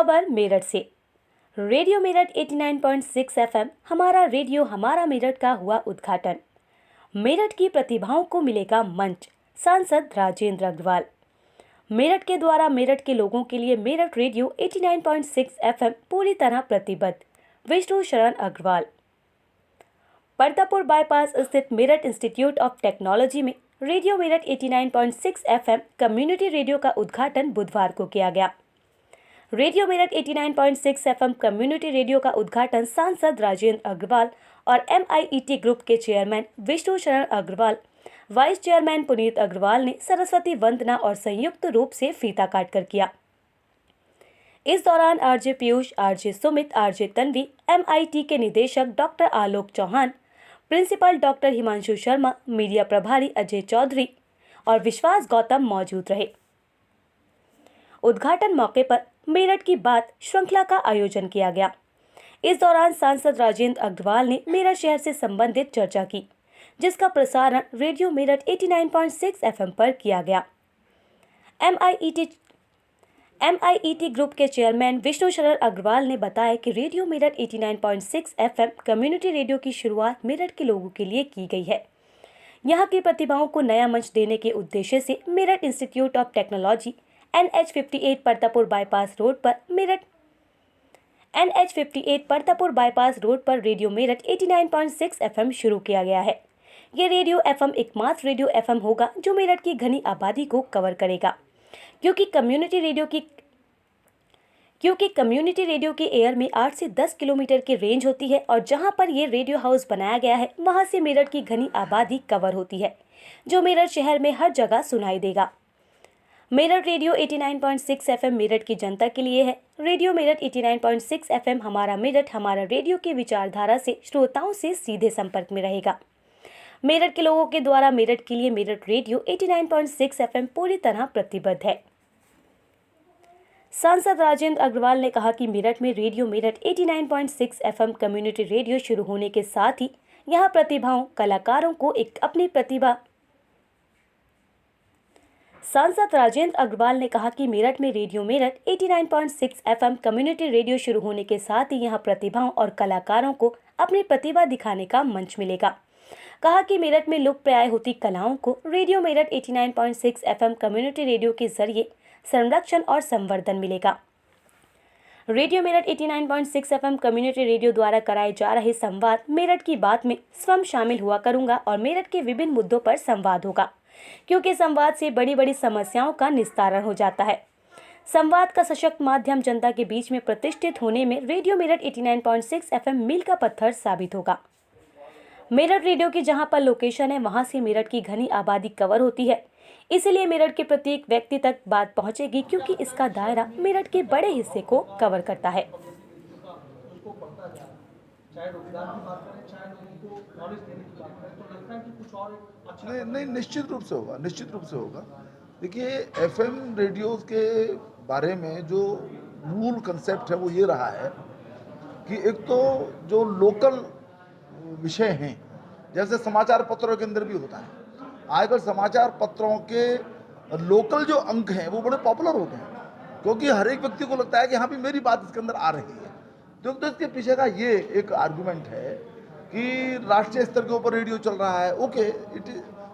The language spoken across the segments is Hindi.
खबर मेरठ से। रेडियो मेरठ 89.6 एफएम हमारा रेडियो हमारा मेरठ का हुआ उद्घाटन। मेरठ की प्रतिभाओं को मिलेगा मंच। सांसद राजेंद्र अग्रवाल। मेरठ के द्वारा मेरठ के लोगों के लिए मेरठ रेडियो 89.6 एफएम पूरी तरह प्रतिबद्ध। विष्णु शरण अग्रवाल। परतापुर बाईपास स्थित मेरठ इंस्टीट्यूट ऑफ टेक्नोलॉजी में radio Meerut 89.6 FM community radio का उद्घाटन बुधवार को किया गया। Radio Meerut 89.6 FM community radio का उद्घाटन सांसद राजेंद्र अग्रवाल और MIET ग्रुप के चेयरमैन विष्णु शरण अग्रवाल, वाइस चेयरमैन पुनीत अग्रवाल ने सरस्वती वंदना और संयुक्त रूप से फीता काटकर किया। इस दौरान RJ Piyush, RJ Sumit, RJ Tanvi, MIT के निदेशक doctor Alok Chauhan, principal doctor Himanshu Sharma, media प्रभारी अजय चौधरी और विश्वास गौतम मौजूद रहे। उद्घाटन मौके पर मेरठ की बात श्रृंखला का आयोजन किया गया। इस दौरान सांसद राजेंद्र अग्रवाल ने मेरठ शहर से संबंधित चर्चा की, जिसका प्रसारण रेडियो मेरठ 89.6 एफएम पर किया गया। MIET ग्रुप के चेयरमैन विष्णु शरण अग्रवाल ने बताया कि radio Meerut 89.6 FM community radio की शुरुआत मेरठ के लोगों के लिए की गई है। यहां की प्रतिभाओं को नया मंच देने के उद्देश्य से Meerut institute of technology NH58 Partapur bypass road पर रेडियो मेरठ 89.6 एफएम शुरू किया गया है। ये रेडियो एफएम एकमात्र रेडियो एफएम होगा जो मेरठ की घनी आबादी को कवर करेगा, क्योंकि कम्युनिटी रेडियो के एयर में 8 से 10 किलोमीटर की रेंज होती है और जहां पर ये रेडियो हाउस बनाया गया है वहां से मेरठ की घनी आबादी कवर होती है, जो मेरठ शहर में हर जगह सुनाई देगा। मेरठ रेडियो 89.6 एफएम मेरठ की जनता के लिए है। रेडियो मेरठ 89.6 एफएम हमारा मेरठ हमारा रेडियो की विचारधारा से श्रोताओं से सीधे संपर्क में रहेगा। मेरठ के लोगों के द्वारा मेरठ के लिए मेरठ रेडियो 89.6 एफएम पूरी तरह प्रतिबद्ध है। सांसद राजेंद्र अग्रवाल ने कहा कि मेरठ में radio Meerut 89.6 FM community radio शुरू होने के साथ ही यहां प्रतिभाओं, कलाकारों को अपनी प्रतिभा सांसद राजेंद्र अग्रवाल ने कहा कि मेरठ में radio Meerut 89.6 FM community radio शुरू होने के साथ ही यहां प्रतिभाओं और कलाकारों को अपनी प्रतिभा दिखाने का मंच मिलेगा। कहा कि मेरठ में लुप्तप्राय होती कलाओं को radio Meerut 89.6 FM community radio के जरिए संरक्षण और संवर्धन मिलेगा। Radio Meerut 89.6 FM community radio द्वारा कराए जा रहे संवाद मेरठ की बात में स्वयं शामिल हुआ करूंगा और मेरठ के विभिन्न मुद्दों पर संवाद होगा, क्योंकि संवाद से बड़ी बड़ी समस्याओं का निस्तारण हो जाता है। संवाद का सशक्त माध्यम जनता के बीच में प्रतिष्ठित होने में रेडियो मेरठ 89.6 एफएम मील का पत्थर साबित होगा। मेरठ रेडियो की जहां पर लोकेशन है वहां से मेरठ की घनी आबादी कवर होती है, इसलिए मेरठ के प्रत्येक व्यक्ति तक बात पहुंचेगी, क्योंकि इसका दायरा मेरठ के बड़े हिस्से को कवर करता है। चाहे रोजगार की बात करें, चाहे लोगों को नॉलेज देने की बात करें, तो लगता है कि कुछ और अच्छा नहीं, निश्चित रूप से होगा। देखिए, FM रेडियो के बारे में जो मूल कंसेप्ट है वो ये रहा है कि एक तो जो लोकल विषय हैं, जैसे समाचार पत्रों के अंदर भी होता है, आजकल समाचार पत्रों के लोकल जो अंक हैं वो बड़े पॉपुलर हो गए हैं, क्योंकि हर एक व्यक्ति को लगता है कि हाँ भी मेरी बात इसके अंदर आ रही है। तो इसके पीछे का ये एक आर्गुमेंट है कि राष्ट्रीय स्तर के ऊपर रेडियो चल रहा है, ओके,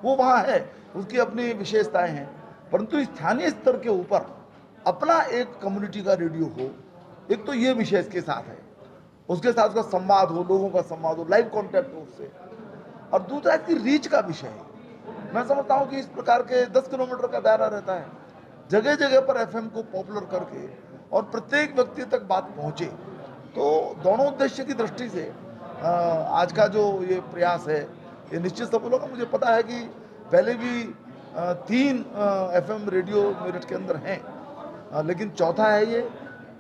वो वहाँ है, उसकी अपनी विशेषताएं हैं, परंतु स्थानीय स्तर के ऊपर अपना एक कम्युनिटी का रेडियो हो, एक तो ये विषय इसके साथ है, उसके साथ उसका संवाद हो, लोगों का संवाद हो, लाइव कॉन्टैक्ट हो उससे, और दूसरा इसकी रीच का विषय है। मैं समझता हूँ कि इस प्रकार के 10 किलोमीटर का दायरा रहता है, जगह जगह पर FM को पॉपुलर करके और प्रत्येक व्यक्ति तक बात पहुँचे, तो दोनों उद्देश्य की दृष्टि से आज का जो ये प्रयास है ये निश्चित सफल होगा। मुझे पता है कि पहले भी 3 FM रेडियो मेरठ के अंदर हैं, लेकिन चौथा है ये,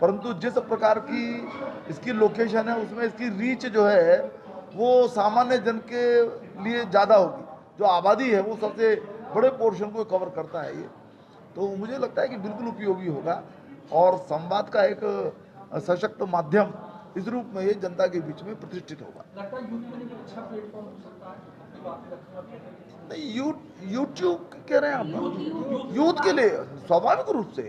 परंतु जिस प्रकार की इसकी लोकेशन है उसमें इसकी रीच जो है वो सामान्य जन के लिए ज़्यादा होगी। जो आबादी है वो सबसे बड़े पोर्शन को कवर करता है ये, तो मुझे लगता है कि बिल्कुल उपयोगी होगा और संवाद का एक सशक्त माध्यम इस रूप में ये जनता के बीच में प्रतिष्ठित होगा। लगता है यूथ के लिए अच्छा प्लेटफॉर्म हो सकता है। नहीं, यूट्यूब कह रहे हैं आप, यूथ के लिए स्वाभाविक रूप से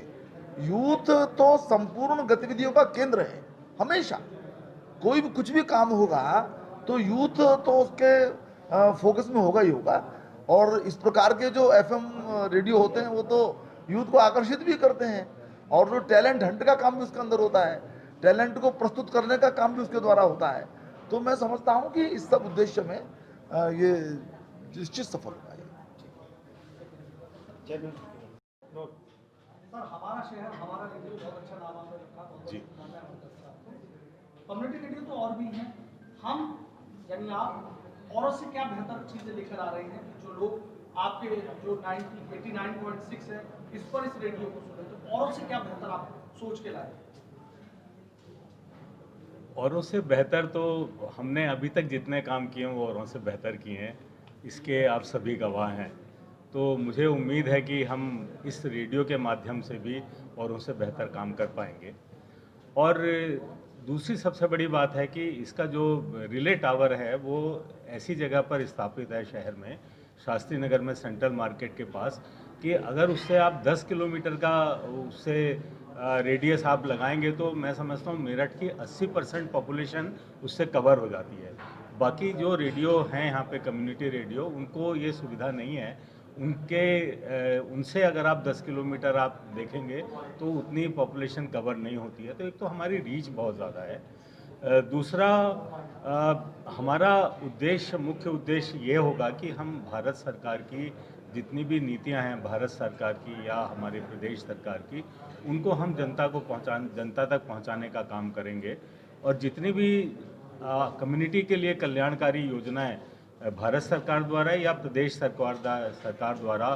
यूथ तो संपूर्ण गतिविधियों का केंद्र है। हमेशा कोई भी कुछ भी काम होगा तो यूथ तो उसके फोकस में होगा ही होगा। और इस प्रकार के जो एफएम रेडियो होते हैं वो तो यूथ को आकर्षित भी करते हैं, और जो टैलेंट हंट का काम भी उसके अंदर होता है, टैलेंट को प्रस्तुत करने का काम भी उसके द्वारा होता है। तो मैं समझता हूँ कि इस सब उद्देश्य में ये निश्चित सफल होगा ये। सर, हमारा शहर हमारा रेडियो बहुत अच्छा नाम आपने रखा, बहुत जी। कम्युनिटी रेडियो तो और भी हैं, हम यानी आप औरों से क्या बेहतर चीजें लेकर आ रहे हैं जो लोग आपके जो 89.6 है इस पर इस रेडियो को सुने, तो औरों से क्या बेहतर आप सोच के लाए? औरों से बेहतर तो हमने अभी तक जितने काम किए हैं वो औरों से बेहतर किए हैं, इसके आप सभी गवाह हैं। तो मुझे उम्मीद है कि हम इस रेडियो के माध्यम से भी औरों से बेहतर काम कर पाएंगे। और दूसरी सबसे बड़ी बात है कि इसका जो रिले टावर है वो ऐसी जगह पर स्थापित है शहर में, शास्त्री नगर में सेंट्रल मार्केट के पास, कि अगर उससे आप 10 किलोमीटर का उससे रेडियस आप लगाएंगे तो मैं समझता हूँ मेरठ की 80% पॉपुलेशन उससे कवर हो जाती है। बाकी जो रेडियो हैं यहाँ पे कम्युनिटी रेडियो, उनको ये सुविधा नहीं है। उनसे अगर आप 10 किलोमीटर आप देखेंगे तो उतनी पॉपुलेशन कवर नहीं होती है। तो एक तो हमारी रीच बहुत ज़्यादा है। दूसरा हमारा उद्देश्य, मुख्य उद्देश्य ये होगा कि हम भारत सरकार की जितनी भी नीतियां हैं भारत सरकार की या हमारे प्रदेश सरकार की, उनको हम जनता तक पहुंचाने का काम करेंगे। और जितनी भी कम्युनिटी के लिए कल्याणकारी योजनाएं भारत सरकार द्वारा या प्रदेश सरकार द्वारा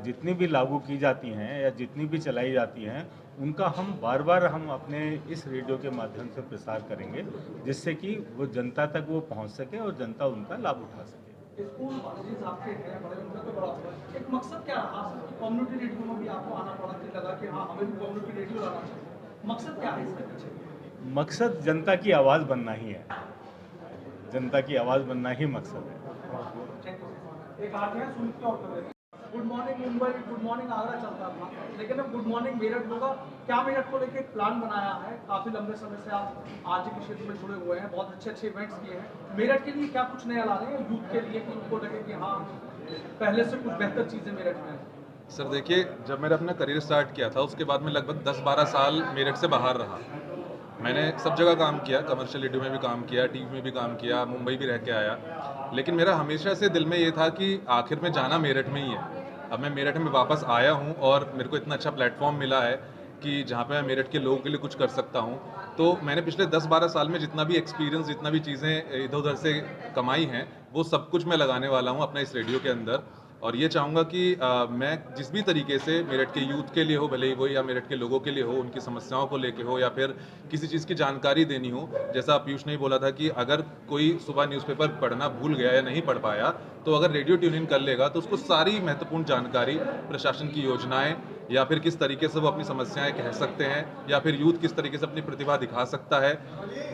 जितनी भी लागू की जाती हैं या जितनी भी चलाई जाती हैं, उनका हम बार बार हम अपने इस रेडियो के माध्यम से प्रसार करेंगे, जिससे कि वो जनता तक वो पहुंच सके और जनता उनका लाभ उठा सके। स्कूल कॉलेजेस आपके हैं बड़े, उनका तो बड़ा होगा। एक मकसद क्या रहा सर कि कम्युनिटी रेडियो में भी आपको आना पड़ा, कि लगा कि हाँ हमें भी कम्युनिटी रेडियो लाना चाहिए? मकसद क्या है इसके पीछे? मकसद जनता की आवाज़ बनना ही है, जनता की आवाज़ बनना ही मकसद है। एक आते हैं सुन के और खबरें। Good morning Mumbai, good morning Agra चलता था, लेकिन अब गुड मॉर्निंग मेरठ होगा। क्या मेरठ को लेकर एक प्लान बनाया है? काफी लंबे समय से आप आरजे के क्षेत्र में जुड़े हुए हैं, बहुत अच्छे अच्छे इवेंट्स किए हैं। मेरठ के लिए क्या कुछ नया ला रहे हैं यूथ के लिए कि उनको लगे कि हाँ पहले से कुछ बेहतर चीजें मेरठ में हैं? सर देखिए, जब मैंने अपना करियर स्टार्ट किया था उसके बाद में लगभग 10-12 साल मेरठ से बाहर रहा। मैंने सब जगह काम किया, कमर्शियल रेडियो में भी काम किया, टीवी में भी काम किया, मुंबई भी रह के आया। लेकिन मेरा हमेशा से दिल में ये था कि आखिर में जाना मेरठ में ही है। अब मैं मेरठ में वापस आया हूँ और मेरे को इतना अच्छा प्लेटफॉर्म मिला है कि जहाँ पे मैं मेरठ के लोगों के लिए कुछ कर सकता हूँ। तो मैंने पिछले 10-12 साल में जितना भी एक्सपीरियंस, जितना भी चीज़ें इधर उधर से कमाई हैं, वो सब कुछ मैं लगाने वाला हूँ अपना इस रेडियो के अंदर। और ये चाहूँगा कि मैं जिस भी तरीके से मेरठ के यूथ के लिए हो, भले ही वो या मेरठ के लोगों के लिए हो, उनकी समस्याओं को लेके हो या फिर किसी चीज़ की जानकारी देनी हो। जैसा पीयूष ने ही बोला था कि अगर कोई सुबह न्यूज़पेपर पढ़ना भूल गया या नहीं पढ़ पाया, तो अगर रेडियो ट्यून इन कर लेगा तो उसको सारी महत्वपूर्ण जानकारी, प्रशासन की योजनाएं, या फिर किस तरीके से वो अपनी समस्याएं कह सकते हैं, या फिर यूथ किस तरीके से अपनी प्रतिभा दिखा सकता है,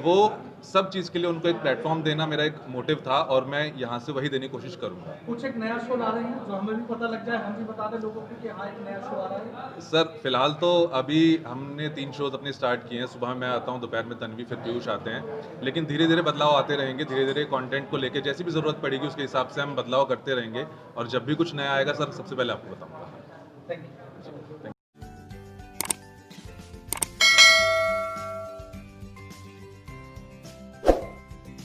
वो सब चीज़ के लिए उनको एक प्लेटफॉर्म देना मेरा एक मोटिव था और मैं यहाँ से वही देने की कोशिश करूँगा। कुछ एक नया शो ला रहे हैं जो हमें भी पता लग जाए, हम भी बता दें लोगों को कि हाँ एक नया शो आ रहा है? सर फिलहाल तो अभी हमने 3 शोज अपने स्टार्ट किए हैं। सुबह मैं आता हूँ, दोपहर में तन्वी, फिर पीयूष आते हैं। लेकिन धीरे धीरे बदलाव आते रहेंगे, धीरे धीरे कंटेंट को लेके जैसी भी ज़रूरत पड़ेगी उसके हिसाब से हम बदलाव करते रहेंगे। और जब भी कुछ नया आएगा सर, सबसे पहले आपको बताऊँगा। Thank you.